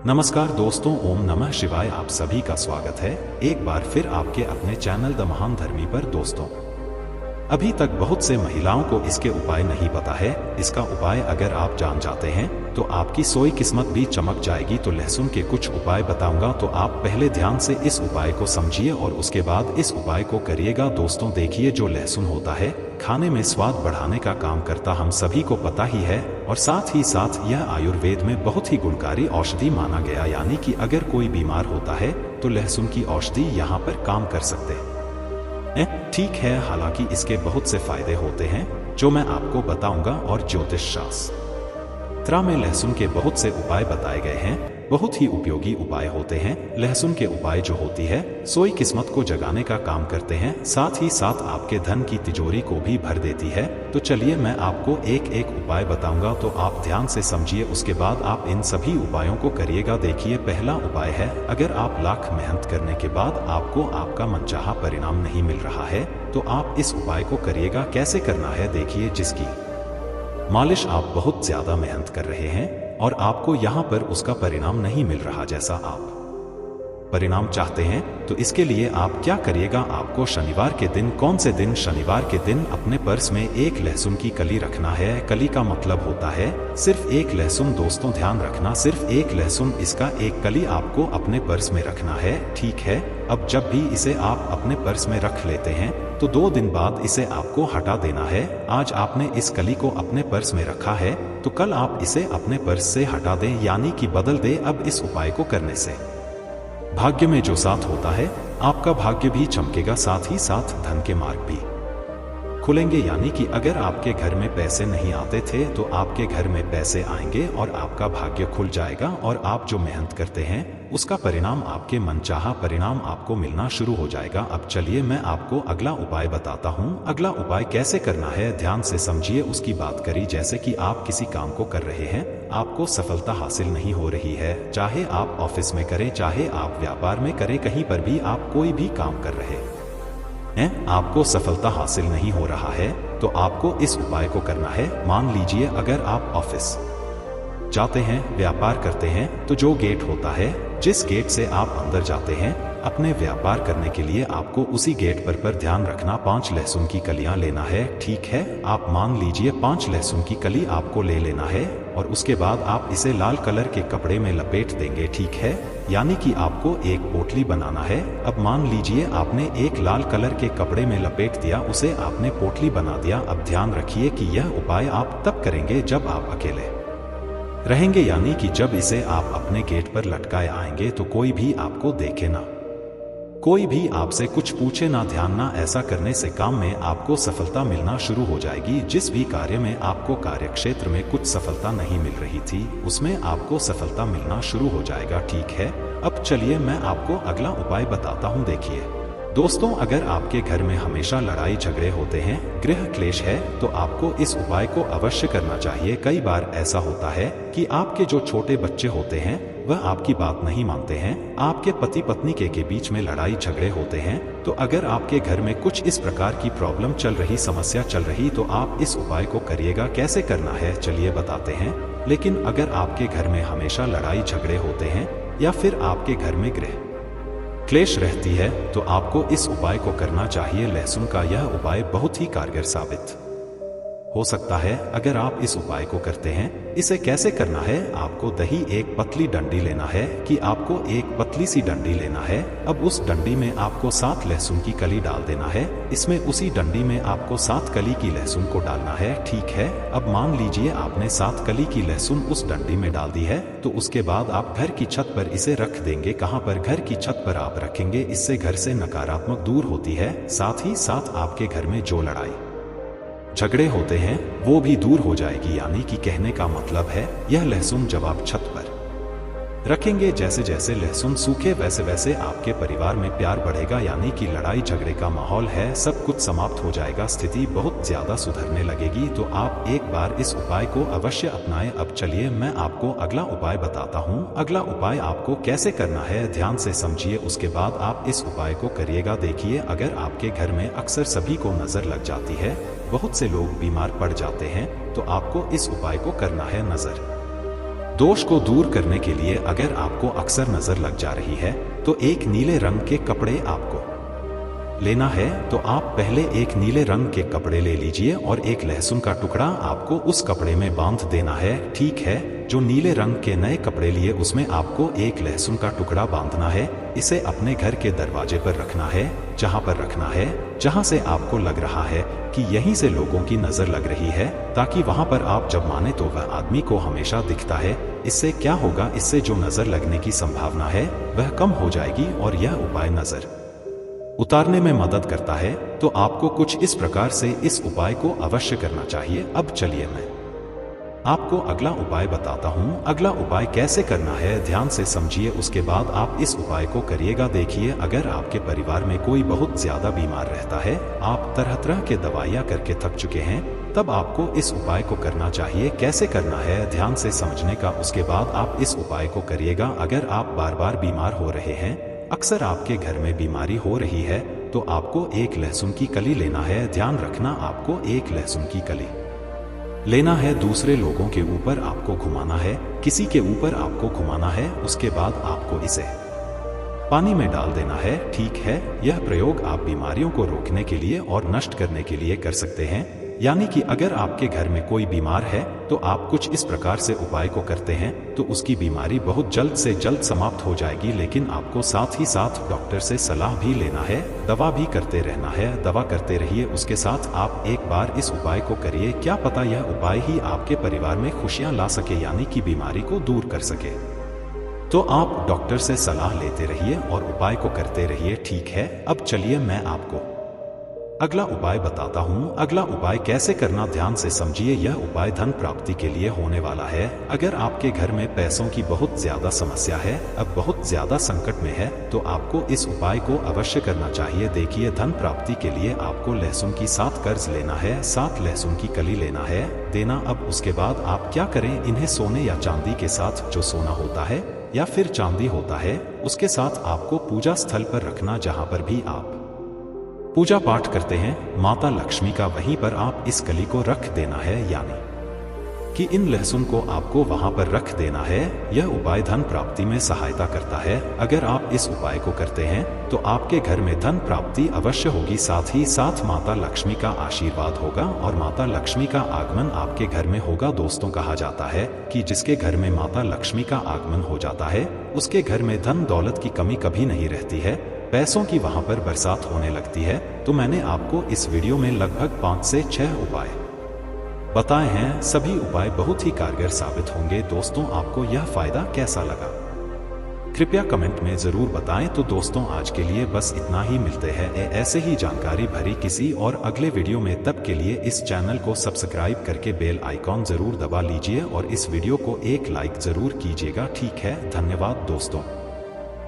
नमस्कार दोस्तों, ओम नमः शिवाय। आप सभी का स्वागत है एक बार फिर आपके अपने चैनल द महान धर्मी पर। दोस्तों, अभी तक बहुत से महिलाओं को इसके उपाय नहीं पता है। इसका उपाय अगर आप जान जाते हैं तो आपकी सोई किस्मत भी चमक जाएगी। तो लहसुन के कुछ उपाय बताऊंगा, तो आप पहले ध्यान से इस उपाय को समझिए और उसके बाद इस उपाय को करिएगा। दोस्तों देखिए, जो लहसुन होता है खाने में स्वाद बढ़ाने का काम करता, हम सभी को पता ही है। और साथ ही साथ यह आयुर्वेद में बहुत ही गुणकारी औषधि माना गया, यानी कि अगर कोई बीमार होता है तो लहसुन की औषधि यहाँ पर काम कर सकते हैं। ठीक है, हालांकि इसके बहुत से फायदे होते हैं जो मैं आपको बताऊंगा। और ज्योतिष शास्त्र में लहसुन के बहुत से उपाय बताए गए हैं, बहुत ही उपयोगी उपाय होते हैं। लहसुन के उपाय जो होती है सोई किस्मत को जगाने का काम करते हैं, साथ ही साथ आपके धन की तिजोरी को भी भर देती है। तो चलिए मैं आपको एक एक उपाय बताऊंगा, तो आप ध्यान से समझिए, उसके बाद आप इन सभी उपायों को करिएगा। देखिए, पहला उपाय है, अगर आप लाख मेहनत करने के बाद आपको आपका मनचाहा परिणाम नहीं मिल रहा है तो आप इस उपाय को करिएगा। कैसे करना है देखिए, जिसकी मालिश आप बहुत ज्यादा मेहनत कर रहे हैं और आपको यहाँ पर उसका परिणाम नहीं मिल रहा जैसा आप परिणाम चाहते हैं, तो इसके लिए आप क्या करिएगा, आपको शनिवार के दिन, कौन से दिन, शनिवार के दिन अपने पर्स में एक लहसुन की कली रखना है। कली का मतलब होता है सिर्फ एक लहसुन। दोस्तों ध्यान रखना, सिर्फ एक लहसुन, इसका एक कली आपको अपने पर्स में रखना है। ठीक है, अब जब भी इसे आप अपने पर्स में रख लेते हैं तो 2 दिन बाद इसे आपको हटा देना है। आज आपने इस कली को अपने पर्स में रखा है तो कल आप इसे अपने पर्स से हटा दें, यानी कि बदल दें। अब इस उपाय को करने से भाग्य में जो साथ होता है, आपका भाग्य भी चमकेगा, साथ ही साथ धन के मार्ग भी खुलेंगे। यानी कि अगर आपके घर में पैसे नहीं आते थे तो आपके घर में पैसे आएंगे और आपका भाग्य खुल जाएगा। और आप जो मेहनत करते हैं उसका परिणाम, आपके मनचाहा परिणाम आपको मिलना शुरू हो जाएगा। अब चलिए मैं आपको अगला उपाय बताता हूँ। अगला उपाय कैसे करना है ध्यान से समझिए, उसकी बात करी। जैसे कि आप किसी काम को कर रहे हैं, आपको सफलता हासिल नहीं हो रही है, चाहे आप ऑफिस में करें, चाहे आप व्यापार में करें, कहीं पर भी आप कोई भी काम कर रहे हैं, आपको सफलता हासिल नहीं हो रहा है, तो आपको इस उपाय को करना है। मान लीजिए अगर आप ऑफिस जाते हैं, व्यापार करते हैं, तो जो गेट होता है, जिस गेट से आप अंदर जाते हैं अपने व्यापार करने के लिए, आपको उसी गेट पर ध्यान रखना 5 लहसुन की कलियां लेना है। ठीक है, आप मान लीजिए 5 लहसुन की कली आपको ले लेना है और उसके बाद आप इसे लाल कलर के कपड़े में लपेट देंगे। ठीक है, यानी कि आपको एक पोटली बनाना है। अब मान लीजिए आपने एक लाल कलर के कपड़े में लपेट दिया, उसे आपने पोटली बना दिया। अब ध्यान रखिए कि यह उपाय आप तब करेंगे जब आप अकेले रहेंगे, यानी कि जब इसे आप अपने गेट पर लटकाए आएंगे तो कोई भी आपको देखे ना, कोई भी आपसे कुछ पूछे ना। ध्यान ना, ऐसा करने से काम में आपको सफलता मिलना शुरू हो जाएगी। जिस भी कार्य में आपको कार्य क्षेत्र में कुछ सफलता नहीं मिल रही थी, उसमें आपको सफलता मिलना शुरू हो जाएगा। ठीक है, अब चलिए मैं आपको अगला उपाय बताता हूँ। देखिए दोस्तों, अगर आपके घर में हमेशा लड़ाई झगड़े होते हैं, गृह क्लेश है, तो आपको इस उपाय को अवश्य करना चाहिए। कई बार ऐसा होता है कि आपके जो छोटे बच्चे होते हैं वह आपकी बात नहीं मानते हैं, आपके पति पत्नी के बीच में लड़ाई झगड़े होते हैं। तो अगर आपके घर में कुछ इस प्रकार की प्रॉब्लम चल रही, समस्या चल रही, तो आप इस उपाय को करिएगा। कैसे करना है चलिए बताते हैं। लेकिन अगर आपके घर में हमेशा लड़ाई झगड़े होते हैं या फिर आपके घर में गृह क्लेश रहती है, तो आपको इस उपाय को करना चाहिए। लहसुन का यह उपाय बहुत ही कारगर साबित हो सकता है अगर आप इस उपाय को करते हैं। इसे कैसे करना है, आपको दही एक पतली डंडी लेना है, कि आपको एक पतली सी डंडी लेना है। अब उस डंडी में आपको 7 लहसुन की कली डाल देना है। इसमें उसी डंडी में आपको 7 कली की लहसुन को डालना है। ठीक है, अब मान लीजिए आपने 7 कली की लहसुन उस डंडी में डाल दी है, तो उसके बाद आप घर की छत पर इसे रख देंगे। कहाँ पर, घर की छत पर आप रखेंगे। इससे घर से नकारात्मक दूर होती है, साथ ही साथ आपके घर में जो लड़ाई झगड़े होते हैं वो भी दूर हो जाएगी। यानी कि कहने का मतलब है, यह लहसुन जब आप छत पर रखेंगे, जैसे जैसे लहसुन सूखे वैसे वैसे आपके परिवार में प्यार बढ़ेगा, यानी कि लड़ाई झगड़े का माहौल है सब कुछ समाप्त हो जाएगा, स्थिति बहुत ज्यादा सुधरने लगेगी। तो आप एक बार इस उपाय को अवश्य अपनाएं। अब चलिए मैं आपको अगला उपाय बताता हूँ। अगला उपाय आपको कैसे करना है ध्यान से समझिए, उसके बाद आप इस उपाय को करिएगा। देखिए, अगर आपके घर में अक्सर सभी को नजर लग जाती है, बहुत से लोग बीमार पड़ जाते हैं, तो आपको इस उपाय को करना है। नजर दोष को दूर करने के लिए अगर आपको अक्सर नजर लग जा रही है तो एक नीले रंग के कपड़े आपको लेना है। तो आप पहले एक नीले रंग के कपड़े ले लीजिए और एक लहसुन का टुकड़ा आपको उस कपड़े में बांध देना है। ठीक है, जो नीले रंग के नए कपड़े लिए उसमें आपको एक लहसुन का टुकड़ा बांधना है। इसे अपने घर के दरवाजे पर रखना है, जहां पर रखना है जहां से आपको लग रहा है कि यहीं से लोगों की नजर लग रही है, ताकि वहां पर आप जब माने तो वह आदमी को हमेशा दिखता है। इससे क्या होगा, इससे जो नजर लगने की संभावना है वह कम हो जाएगी और यह उपाय नजर उतारने में मदद करता है। तो आपको कुछ इस प्रकार से इस उपाय को अवश्य करना चाहिए। अब चलिए मैं आपको अगला उपाय बताता हूँ। अगला उपाय कैसे करना है ध्यान से समझिए, उसके बाद आप इस उपाय को करिएगा। देखिए, अगर आपके परिवार में कोई बहुत ज्यादा बीमार रहता है, आप तरह तरह के दवाइयाँ करके थक चुके हैं, तब आपको इस उपाय को करना चाहिए। कैसे करना है ध्यान से समझने का, उसके बाद आप इस उपाय को करिएगा। अगर आप बार बार बीमार हो रहे हैं, अक्सर आपके घर में बीमारी हो रही है, तो आपको एक लहसुन की कली लेना है। ध्यान रखना, आपको एक लहसुन की कली लेना है। दूसरे लोगों के ऊपर आपको घुमाना है, किसी के ऊपर आपको घुमाना है। उसके बाद आपको इसे पानी में डाल देना है। ठीक है, यह प्रयोग आप बीमारियों को रोकने के लिए और नष्ट करने के लिए कर सकते हैं। यानी कि अगर आपके घर में कोई बीमार है तो आप कुछ इस प्रकार से उपाय को करते हैं तो उसकी बीमारी बहुत जल्द से जल्द समाप्त हो जाएगी। लेकिन आपको साथ ही साथ डॉक्टर से सलाह भी लेना है, दवा भी करते रहना है। दवा करते रहिए, उसके साथ आप एक बार इस उपाय को करिए। क्या पता यह उपाय ही आपके परिवार में खुशियां ला सके, यानी कि बीमारी को दूर कर सके। तो आप डॉक्टर से सलाह लेते रहिए और उपाय को करते रहिए। ठीक है, अब चलिए मैं आपको अगला उपाय बताता हूँ। अगला उपाय कैसे करना ध्यान से समझिए। यह उपाय धन प्राप्ति के लिए होने वाला है। अगर आपके घर में पैसों की बहुत ज्यादा समस्या है, अब बहुत ज्यादा संकट में है, तो आपको इस उपाय को अवश्य करना चाहिए। देखिए, धन प्राप्ति के लिए आपको लहसुन की 7 कर्ज लेना है, 7 लहसुन की कली लेना है, देना। अब उसके बाद आप क्या करें, इन्हें सोने या चांदी के साथ, जो सोना होता है या फिर चांदी होता है, उसके साथ आपको पूजा स्थल पर रखना। जहां पर भी आप पूजा पाठ करते हैं माता लक्ष्मी का, वहीं पर आप इस कली को रख देना है, यानी कि इन लहसुन को आपको वहां पर रख देना है। यह उपाय धन प्राप्ति में सहायता करता है। अगर आप इस उपाय को करते हैं तो आपके घर में धन प्राप्ति अवश्य होगी, साथ ही साथ माता लक्ष्मी का आशीर्वाद होगा और माता लक्ष्मी का आगमन आपके घर में होगा। दोस्तों, कहा जाता है कि जिसके घर में माता लक्ष्मी का आगमन हो जाता है उसके घर में धन दौलत की कमी कभी नहीं रहती है, पैसों की वहां पर बरसात होने लगती है। तो मैंने आपको इस वीडियो में लगभग 5 से 6 उपाय बताए हैं। सभी उपाय बहुत ही कारगर साबित होंगे। दोस्तों, आपको यह फायदा कैसा लगा कृपया कमेंट में जरूर बताएं। तो दोस्तों, आज के लिए बस इतना ही। मिलते हैं ऐसे ही जानकारी भरी किसी और अगले वीडियो में। तब के लिए इस चैनल को सब्सक्राइब करके बेल आइकॉन जरूर दबा लीजिए और इस वीडियो को एक लाइक जरूर कीजिएगा। ठीक है, धन्यवाद दोस्तों।